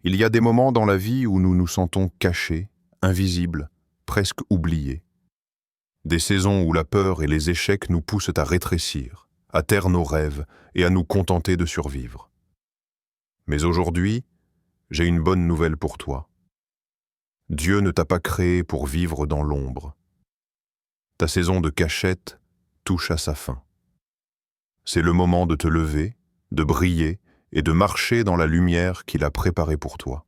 Il y a des moments dans la vie où nous nous sentons cachés, invisibles, presque oubliés. Des saisons où la peur et les échecs nous poussent à rétrécir, à taire nos rêves et à nous contenter de survivre. Mais aujourd'hui, j'ai une bonne nouvelle pour toi. Dieu ne t'a pas créé pour vivre dans l'ombre. Ta saison de cachette touche à sa fin. C'est le moment de te lever, de briller et de marcher dans la lumière qu'il a préparée pour toi.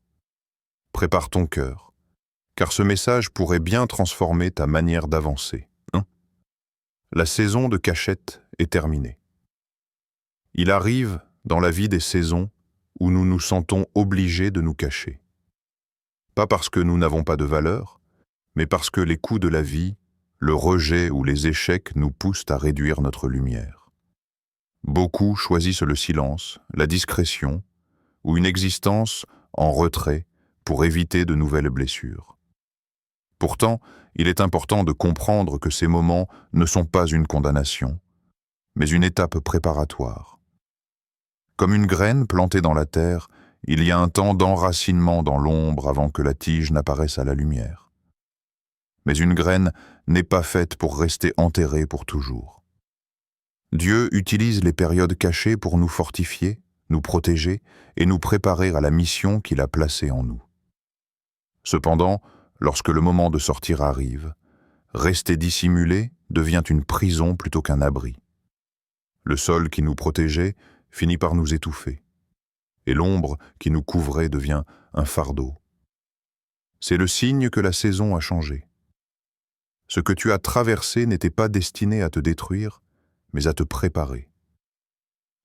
Prépare ton cœur, car ce message pourrait bien transformer ta manière d'avancer. La saison de cachette est terminée. Il arrive, dans la vie, des saisons où nous nous sentons obligés de nous cacher. Pas parce que nous n'avons pas de valeur, mais parce que les coups de la vie, le rejet ou les échecs nous poussent à réduire notre lumière. Beaucoup choisissent le silence, la discrétion ou une existence en retrait pour éviter de nouvelles blessures. Pourtant, il est important de comprendre que ces moments ne sont pas une condamnation, mais une étape préparatoire. Comme une graine plantée dans la terre, il y a un temps d'enracinement dans l'ombre avant que la tige n'apparaisse à la lumière. Mais une graine n'est pas faite pour rester enterrée pour toujours. Dieu utilise les périodes cachées pour nous fortifier, nous protéger et nous préparer à la mission qu'il a placée en nous. Cependant, lorsque le moment de sortir arrive, rester dissimulé devient une prison plutôt qu'un abri. Le sol qui nous protégeait finit par nous étouffer, et l'ombre qui nous couvrait devient un fardeau. C'est le signe que la saison a changé. Ce que tu as traversé n'était pas destiné à te détruire, mais à te préparer.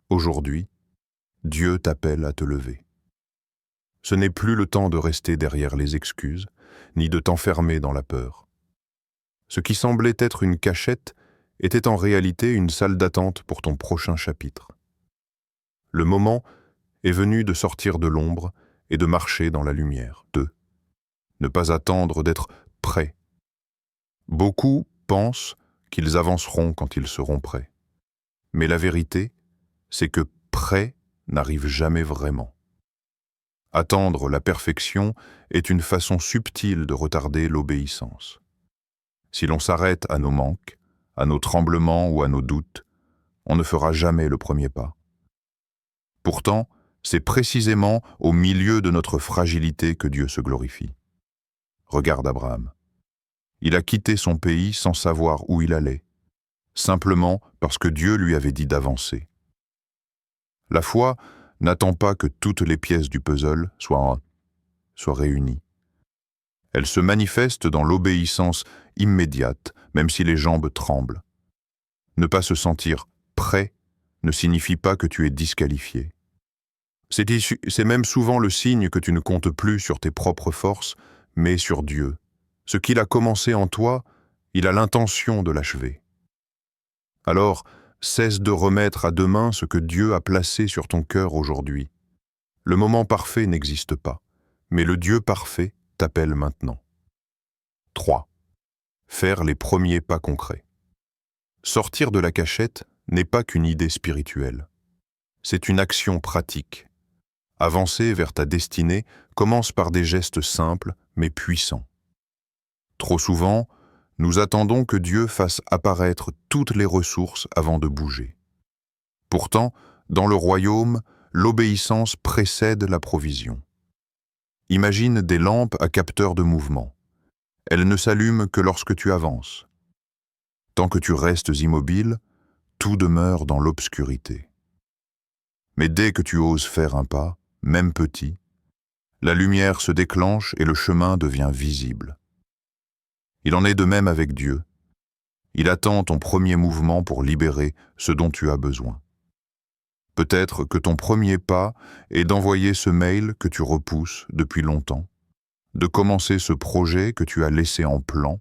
Aujourd'hui, Dieu t'appelle à te lever. Ce n'est plus le temps de rester derrière les excuses, ni de t'enfermer dans la peur. Ce qui semblait être une cachette était en réalité une salle d'attente pour ton prochain chapitre. Le moment est venu de sortir de l'ombre et de marcher dans la lumière. 2. Ne pas attendre d'être prêt. Beaucoup pensent qu'ils avanceront quand ils seront prêts. Mais la vérité, c'est que prêt n'arrive jamais vraiment. Attendre la perfection est une façon subtile de retarder l'obéissance. Si l'on s'arrête à nos manques, à nos tremblements ou à nos doutes, on ne fera jamais le premier pas. Pourtant, c'est précisément au milieu de notre fragilité que Dieu se glorifie. Regarde Abraham. Il a quitté son pays sans savoir où il allait, simplement parce que Dieu lui avait dit d'avancer. La foi n'attend pas que toutes les pièces du puzzle soient réunies. Elle se manifeste dans l'obéissance immédiate, même si les jambes tremblent. Ne pas se sentir prêt ne signifie pas que tu es disqualifié. C'est même souvent le signe que tu ne comptes plus sur tes propres forces, mais sur Dieu. Ce qu'il a commencé en toi, il a l'intention de l'achever. Alors, cesse de remettre à demain ce que Dieu a placé sur ton cœur aujourd'hui. Le moment parfait n'existe pas, mais le Dieu parfait t'appelle maintenant. 3. Faire les premiers pas concrets. Sortir de la cachette n'est pas qu'une idée spirituelle. C'est une action pratique. Avancer vers ta destinée commence par des gestes simples mais puissants. Trop souvent, nous attendons que Dieu fasse apparaître toutes les ressources avant de bouger. Pourtant, dans le royaume, l'obéissance précède la provision. Imagine des lampes à capteur de mouvement. Elles ne s'allument que lorsque tu avances. Tant que tu restes immobile, tout demeure dans l'obscurité. Mais dès que tu oses faire un pas, même petit, la lumière se déclenche et le chemin devient visible. Il en est de même avec Dieu. Il attend ton premier mouvement pour libérer ce dont tu as besoin. Peut-être que ton premier pas est d'envoyer ce mail que tu repousses depuis longtemps, de commencer ce projet que tu as laissé en plan,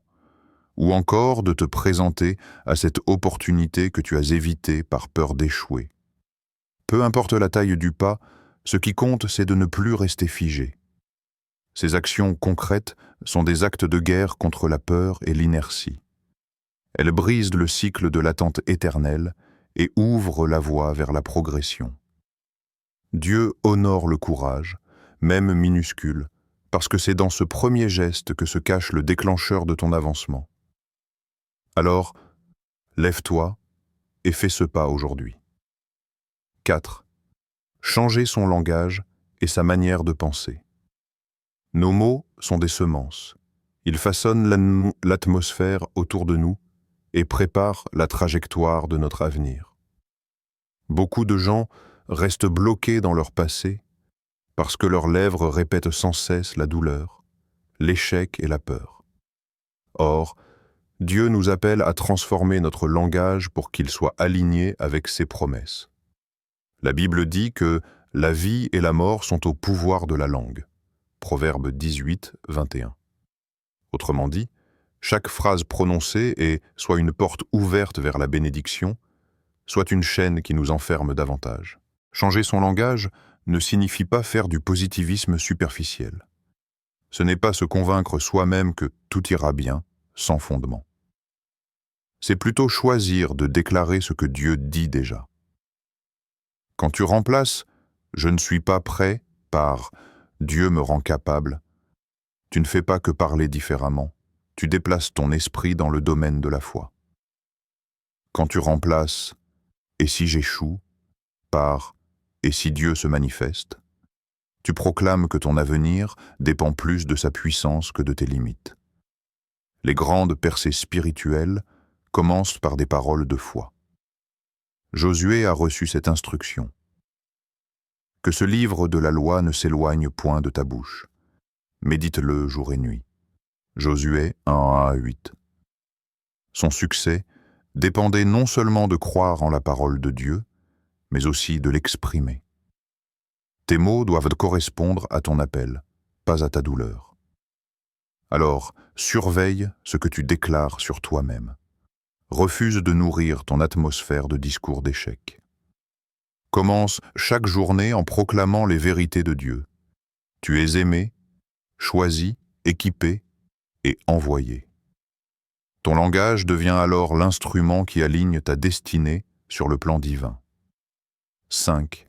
ou encore de te présenter à cette opportunité que tu as évitée par peur d'échouer. Peu importe la taille du pas, ce qui compte, c'est de ne plus rester figé. Ces actions concrètes sont des actes de guerre contre la peur et l'inertie. Elles brisent le cycle de l'attente éternelle et ouvrent la voie vers la progression. Dieu honore le courage, même minuscule, parce que c'est dans ce premier geste que se cache le déclencheur de ton avancement. Alors, lève-toi et fais ce pas aujourd'hui. 4. Changer son langage et sa manière de penser. Nos mots sont des semences. Ils façonnent l'atmosphère autour de nous et préparent la trajectoire de notre avenir. Beaucoup de gens restent bloqués dans leur passé parce que leurs lèvres répètent sans cesse la douleur, l'échec et la peur. Or, Dieu nous appelle à transformer notre langage pour qu'il soit aligné avec ses promesses. La Bible dit que la vie et la mort sont au pouvoir de la langue. Proverbe 18, 21. Autrement dit, chaque phrase prononcée est soit une porte ouverte vers la bénédiction, soit une chaîne qui nous enferme davantage. Changer son langage ne signifie pas faire du positivisme superficiel. Ce n'est pas se convaincre soi-même que tout ira bien, sans fondement. C'est plutôt choisir de déclarer ce que Dieu dit déjà. Quand tu remplaces « je ne suis pas prêt » par « Dieu me rend capable », tu ne fais pas que parler différemment, tu déplaces ton esprit dans le domaine de la foi. Quand tu remplaces « et si j'échoue » par « et si Dieu se manifeste », tu proclames que ton avenir dépend plus de sa puissance que de tes limites. Les grandes percées spirituelles commencent par des paroles de foi. Josué a reçu cette instruction. Que ce livre de la loi ne s'éloigne point de ta bouche. Médite-le jour et nuit. Josué 1-8. Son succès dépendait non seulement de croire en la parole de Dieu, mais aussi de l'exprimer. Tes mots doivent correspondre à ton appel, pas à ta douleur. Alors, surveille ce que tu déclares sur toi-même. Refuse de nourrir ton atmosphère de discours d'échec. Commence chaque journée en proclamant les vérités de Dieu. Tu es aimé, choisi, équipé et envoyé. Ton langage devient alors l'instrument qui aligne ta destinée sur le plan divin. 5.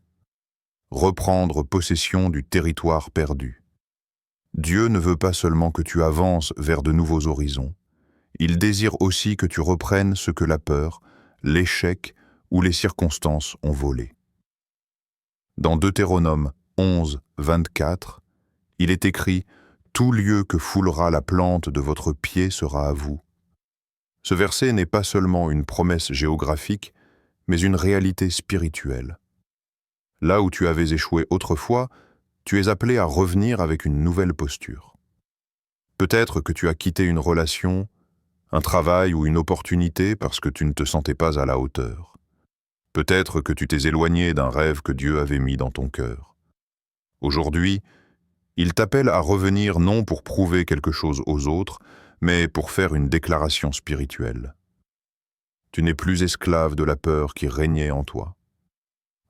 Reprendre possession du territoire perdu. Dieu ne veut pas seulement que tu avances vers de nouveaux horizons, il désire aussi que tu reprennes ce que la peur, l'échec ou les circonstances ont volé. Dans Deutéronome 11, 24, il est écrit « Tout lieu que foulera la plante de votre pied sera à vous ». Ce verset n'est pas seulement une promesse géographique, mais une réalité spirituelle. Là où tu avais échoué autrefois, tu es appelé à revenir avec une nouvelle posture. Peut-être que tu as quitté une relation, un travail ou une opportunité parce que tu ne te sentais pas à la hauteur. Peut-être que tu t'es éloigné d'un rêve que Dieu avait mis dans ton cœur. Aujourd'hui, il t'appelle à revenir non pour prouver quelque chose aux autres, mais pour faire une déclaration spirituelle. Tu n'es plus esclave de la peur qui régnait en toi.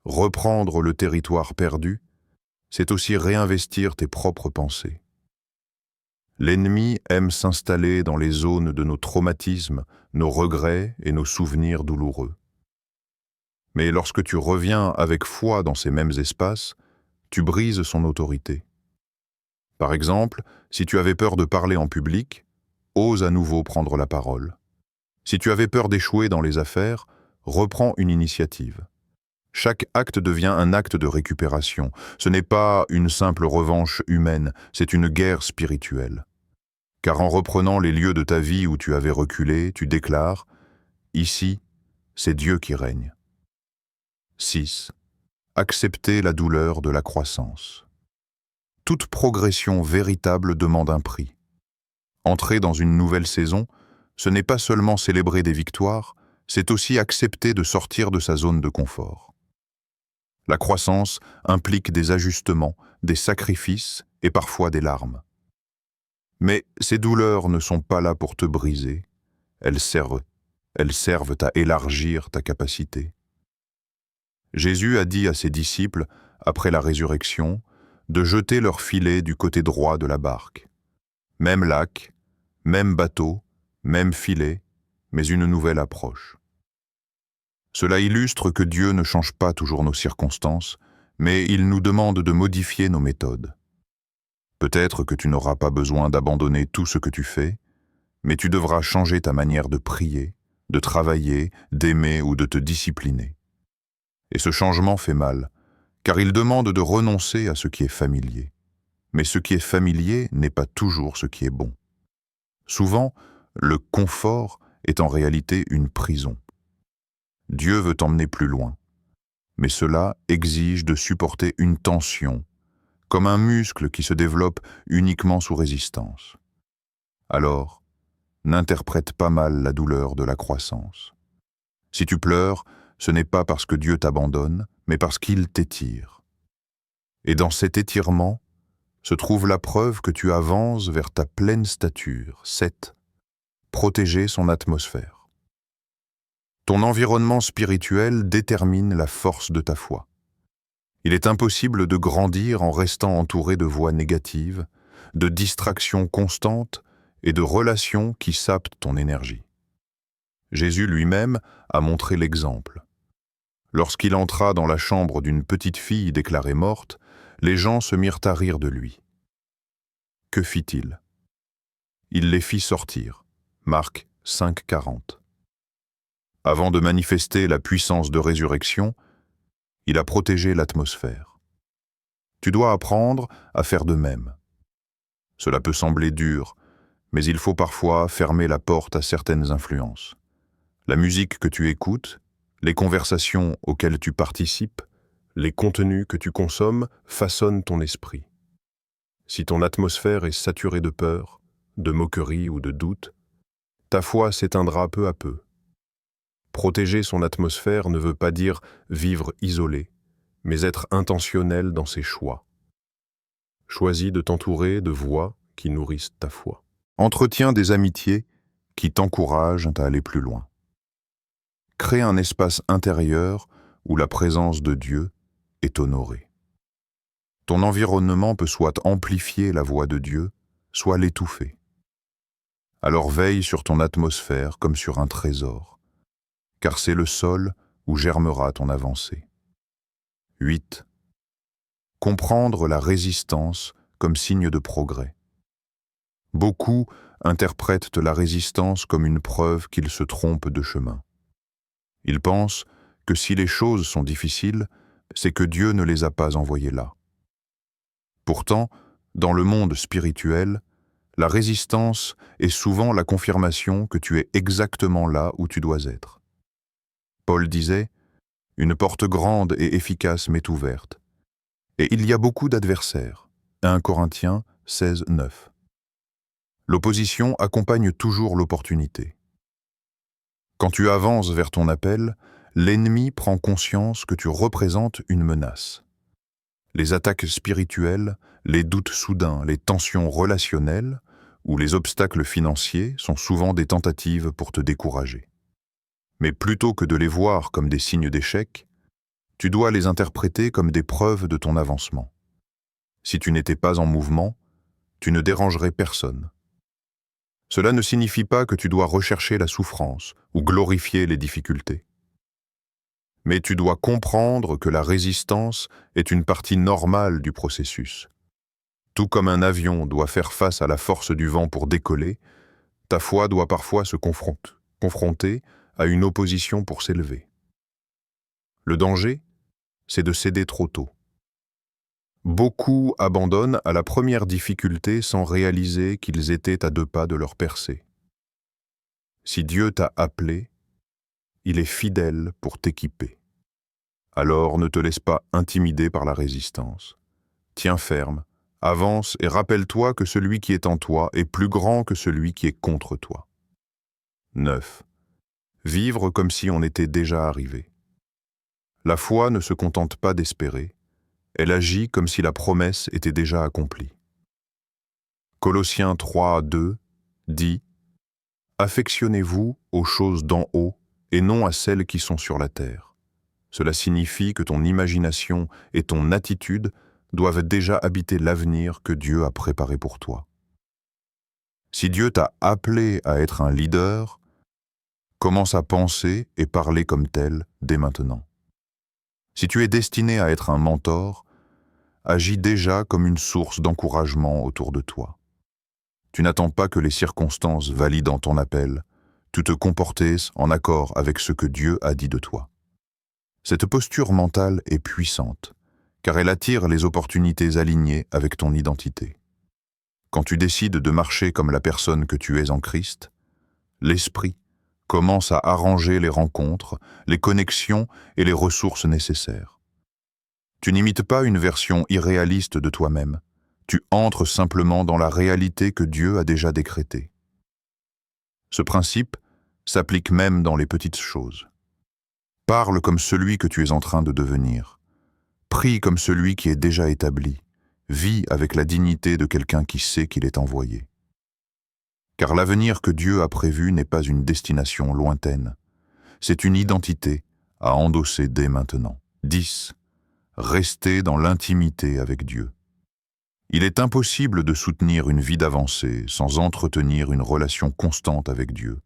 Reprendre le territoire perdu, c'est aussi réinvestir tes propres pensées. L'ennemi aime s'installer dans les zones de nos traumatismes, nos regrets et nos souvenirs douloureux. Mais lorsque tu reviens avec foi dans ces mêmes espaces, tu brises son autorité. Par exemple, si tu avais peur de parler en public, ose à nouveau prendre la parole. Si tu avais peur d'échouer dans les affaires, reprends une initiative. Chaque acte devient un acte de récupération. Ce n'est pas une simple revanche humaine, c'est une guerre spirituelle. Car en reprenant les lieux de ta vie où tu avais reculé, tu déclares « Ici, c'est Dieu qui règne ». 6. Accepter la douleur de la croissance. Toute progression véritable demande un prix. Entrer dans une nouvelle saison, ce n'est pas seulement célébrer des victoires, c'est aussi accepter de sortir de sa zone de confort. La croissance implique des ajustements, des sacrifices et parfois des larmes. Mais ces douleurs ne sont pas là pour te briser, elles servent à élargir ta capacité. Jésus a dit à ses disciples, après la résurrection, de jeter leur filet du côté droit de la barque. Même lac, même bateau, même filet, mais une nouvelle approche. Cela illustre que Dieu ne change pas toujours nos circonstances, mais il nous demande de modifier nos méthodes. Peut-être que tu n'auras pas besoin d'abandonner tout ce que tu fais, mais tu devras changer ta manière de prier, de travailler, d'aimer ou de te discipliner. Et ce changement fait mal, car il demande de renoncer à ce qui est familier. Mais ce qui est familier n'est pas toujours ce qui est bon. Souvent, le confort est en réalité une prison. Dieu veut t'emmener plus loin, mais cela exige de supporter une tension, comme un muscle qui se développe uniquement sous résistance. Alors, n'interprète pas mal la douleur de la croissance. Si tu pleures, ce n'est pas parce que Dieu t'abandonne, mais parce qu'il t'étire. Et dans cet étirement se trouve la preuve que tu avances vers ta pleine stature. 7. Protéger son atmosphère. Ton environnement spirituel détermine la force de ta foi. Il est impossible de grandir en restant entouré de voix négatives, de distractions constantes et de relations qui sapent ton énergie. Jésus lui-même a montré l'exemple. Lorsqu'il entra dans la chambre d'une petite fille déclarée morte, les gens se mirent à rire de lui. Que fit-il? Il les fit sortir. Marc 5,40. Avant de manifester la puissance de résurrection, il a protégé l'atmosphère. Tu dois apprendre à faire de même. Cela peut sembler dur, mais il faut parfois fermer la porte à certaines influences. La musique que tu écoutes, les conversations auxquelles tu participes, les contenus que tu consommes façonnent ton esprit. Si ton atmosphère est saturée de peur, de moquerie ou de doute, ta foi s'éteindra peu à peu. Protéger son atmosphère ne veut pas dire vivre isolé, mais être intentionnel dans ses choix. Choisis de t'entourer de voix qui nourrissent ta foi. Entretiens des amitiés qui t'encouragent à aller plus loin. Crée un espace intérieur où la présence de Dieu est honorée. Ton environnement peut soit amplifier la voix de Dieu, soit l'étouffer. Alors veille sur ton atmosphère comme sur un trésor, car c'est le sol où germera ton avancée. 8. Comprendre la résistance comme signe de progrès. Beaucoup interprètent la résistance comme une preuve qu'ils se trompent de chemin. Ils pensent que si les choses sont difficiles, c'est que Dieu ne les a pas envoyées là. Pourtant, dans le monde spirituel, la résistance est souvent la confirmation que tu es exactement là où tu dois être. Paul disait « Une porte grande et efficace m'est ouverte, et il y a beaucoup d'adversaires. » 1 Corinthiens 16, 9. L'opposition accompagne toujours l'opportunité. Quand tu avances vers ton appel, l'ennemi prend conscience que tu représentes une menace. Les attaques spirituelles, les doutes soudains, les tensions relationnelles ou les obstacles financiers sont souvent des tentatives pour te décourager. Mais plutôt que de les voir comme des signes d'échec, tu dois les interpréter comme des preuves de ton avancement. Si tu n'étais pas en mouvement, tu ne dérangerais personne. Cela ne signifie pas que tu dois rechercher la souffrance ou glorifier les difficultés. Mais tu dois comprendre que la résistance est une partie normale du processus. Tout comme un avion doit faire face à la force du vent pour décoller, ta foi doit parfois se confronter à une opposition pour s'élever. Le danger, c'est de céder trop tôt. Beaucoup abandonnent à la première difficulté sans réaliser qu'ils étaient à 2 pas de leur percée. Si Dieu t'a appelé, il est fidèle pour t'équiper. Alors ne te laisse pas intimider par la résistance. Tiens ferme, avance et rappelle-toi que celui qui est en toi est plus grand que celui qui est contre toi. 9. Vivre comme si on était déjà arrivé. La foi ne se contente pas d'espérer, elle agit comme si la promesse était déjà accomplie. Colossiens 3, 2 dit « Affectionnez-vous aux choses d'en haut et non à celles qui sont sur la terre. Cela signifie que ton imagination et ton attitude doivent déjà habiter l'avenir que Dieu a préparé pour toi. Si Dieu t'a appelé à être un leader, commence à penser et parler comme tel dès maintenant. Si tu es destiné à être un mentor, agit déjà comme une source d'encouragement autour de toi. Tu n'attends pas que les circonstances valident ton appel, tu te comportes en accord avec ce que Dieu a dit de toi. Cette posture mentale est puissante, car elle attire les opportunités alignées avec ton identité. Quand tu décides de marcher comme la personne que tu es en Christ, l'Esprit commence à arranger les rencontres, les connexions et les ressources nécessaires. Tu n'imites pas une version irréaliste de toi-même, tu entres simplement dans la réalité que Dieu a déjà décrétée. Ce principe s'applique même dans les petites choses. Parle comme celui que tu es en train de devenir. Prie comme celui qui est déjà établi. Vis avec la dignité de quelqu'un qui sait qu'il est envoyé. Car l'avenir que Dieu a prévu n'est pas une destination lointaine. C'est une identité à endosser dès maintenant. 10. Rester dans l'intimité avec Dieu. Il est impossible de soutenir une vie d'avancée sans entretenir une relation constante avec Dieu.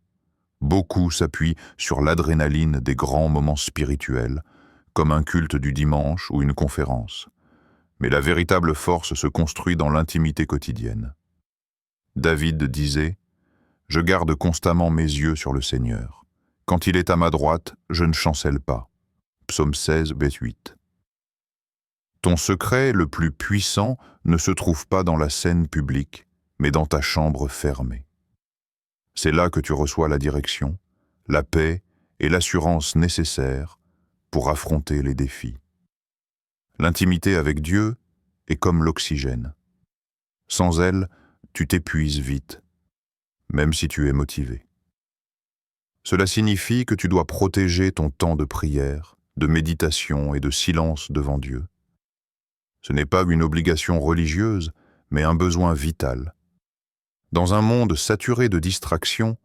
Beaucoup s'appuient sur l'adrénaline des grands moments spirituels, comme un culte du dimanche ou une conférence. Mais la véritable force se construit dans l'intimité quotidienne. David disait « Je garde constamment mes yeux sur le Seigneur. Quand il est à ma droite, je ne chancelle pas. » Psaume 16, verset 8. Ton secret le plus puissant ne se trouve pas dans la scène publique, mais dans ta chambre fermée. C'est là que tu reçois la direction, la paix et l'assurance nécessaires pour affronter les défis. L'intimité avec Dieu est comme l'oxygène. Sans elle, tu t'épuises vite, même si tu es motivé. Cela signifie que tu dois protéger ton temps de prière, de méditation et de silence devant Dieu. Ce n'est pas une obligation religieuse, mais un besoin vital. Dans un monde saturé de distractions,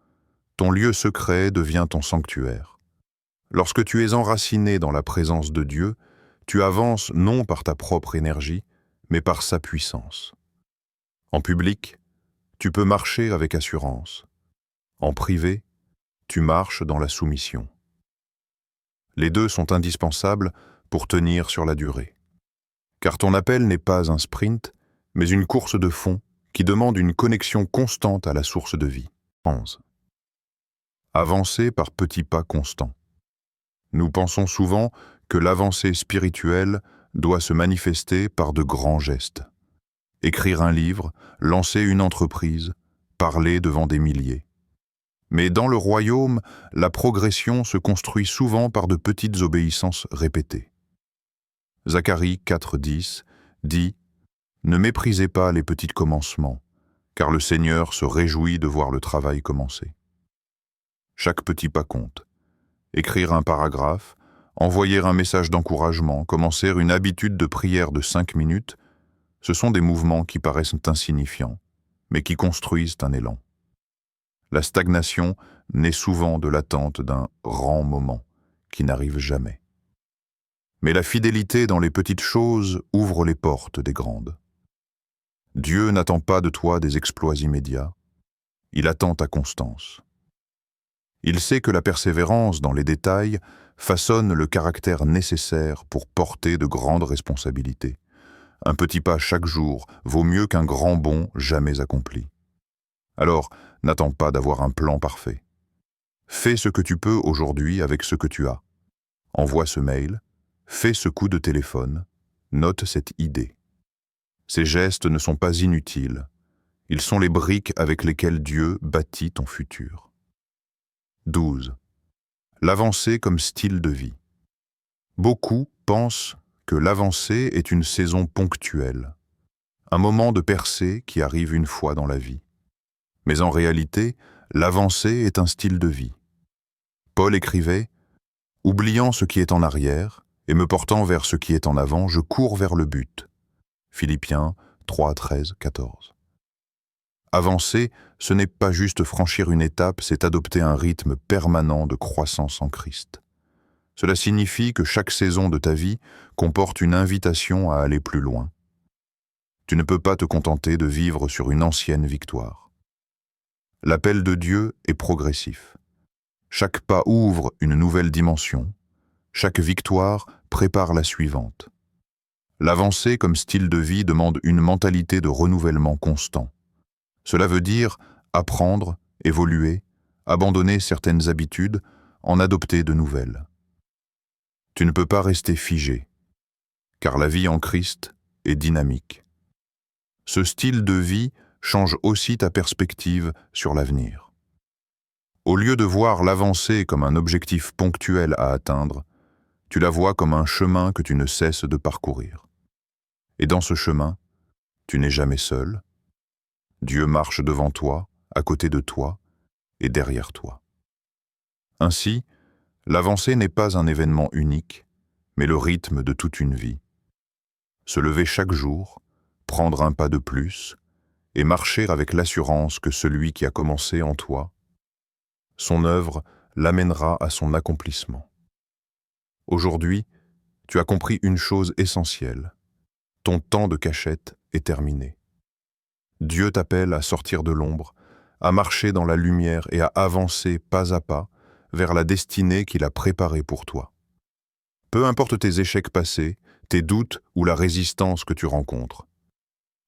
ton lieu secret devient ton sanctuaire. Lorsque tu es enraciné dans la présence de Dieu, tu avances non par ta propre énergie, mais par sa puissance. En public, tu peux marcher avec assurance. En privé, tu marches dans la soumission. Les deux sont indispensables pour tenir sur la durée. Car ton appel n'est pas un sprint, mais une course de fond qui demande une connexion constante à la source de vie. 11. Avancer par petits pas constants. Nous pensons souvent que l'avancée spirituelle doit se manifester par de grands gestes. Écrire un livre, lancer une entreprise, parler devant des milliers. Mais dans le royaume, la progression se construit souvent par de petites obéissances répétées. Zacharie 4,10 dit « Ne méprisez pas les petits commencements, car le Seigneur se réjouit de voir le travail commencer. » Chaque petit pas compte. Écrire un paragraphe, envoyer un message d'encouragement, commencer une habitude de prière de 5 minutes, ce sont des mouvements qui paraissent insignifiants, mais qui construisent un élan. La stagnation naît souvent de l'attente d'un grand moment qui n'arrive jamais. Mais la fidélité dans les petites choses ouvre les portes des grandes. Dieu n'attend pas de toi des exploits immédiats, il attend ta constance. Il sait que la persévérance dans les détails façonne le caractère nécessaire pour porter de grandes responsabilités. Un petit pas chaque jour vaut mieux qu'un grand bond jamais accompli. Alors, n'attends pas d'avoir un plan parfait. Fais ce que tu peux aujourd'hui avec ce que tu as. Envoie ce mail, fais ce coup de téléphone, note cette idée. Ces gestes ne sont pas inutiles. Ils sont les briques avec lesquelles Dieu bâtit ton futur. 12. L'avancée comme style de vie. Beaucoup pensent que l'avancée est une saison ponctuelle, un moment de percée qui arrive une fois dans la vie. Mais en réalité, l'avancée est un style de vie. Paul écrivait « Oubliant ce qui est en arrière et me portant vers ce qui est en avant, je cours vers le but. » Philippiens 3, 13, 14. Avancer, ce n'est pas juste franchir une étape, c'est adopter un rythme permanent de croissance en Christ. Cela signifie que chaque saison de ta vie comporte une invitation à aller plus loin. Tu ne peux pas te contenter de vivre sur une ancienne victoire. L'appel de Dieu est progressif. Chaque pas ouvre une nouvelle dimension. Chaque victoire prépare la suivante. L'avancée comme style de vie demande une mentalité de renouvellement constant. Cela veut dire apprendre, évoluer, abandonner certaines habitudes, en adopter de nouvelles. Tu ne peux pas rester figé, car la vie en Christ est dynamique. Ce style de vie change aussi ta perspective sur l'avenir. Au lieu de voir l'avancée comme un objectif ponctuel à atteindre, tu la vois comme un chemin que tu ne cesses de parcourir. Et dans ce chemin, tu n'es jamais seul. Dieu marche devant toi, à côté de toi et derrière toi. Ainsi, l'avancée n'est pas un événement unique, mais le rythme de toute une vie. Se lever chaque jour, prendre un pas de plus et marcher avec l'assurance que celui qui a commencé en toi, son œuvre l'amènera à son accomplissement. Aujourd'hui, tu as compris une chose essentielle. Ton temps de cachette est terminé. Dieu t'appelle à sortir de l'ombre, à marcher dans la lumière et à avancer pas à pas vers la destinée qu'il a préparée pour toi. Peu importe tes échecs passés, tes doutes ou la résistance que tu rencontres.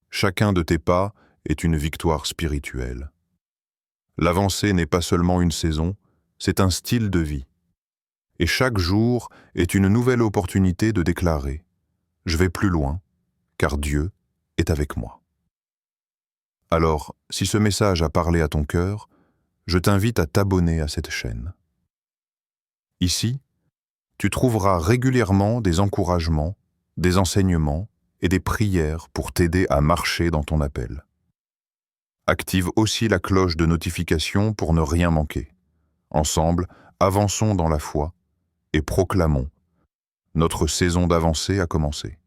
Chacun de tes pas est une victoire spirituelle. L'avancée n'est pas seulement une saison, c'est un style de vie. Et chaque jour est une nouvelle opportunité de déclarer « Je vais plus loin, car Dieu est avec moi ». Alors, si ce message a parlé à ton cœur, je t'invite à t'abonner à cette chaîne. Ici, tu trouveras régulièrement des encouragements, des enseignements et des prières pour t'aider à marcher dans ton appel. Active aussi la cloche de notification pour ne rien manquer. Ensemble, avançons dans la foi et proclamons « Notre saison d'avancée a commencé ».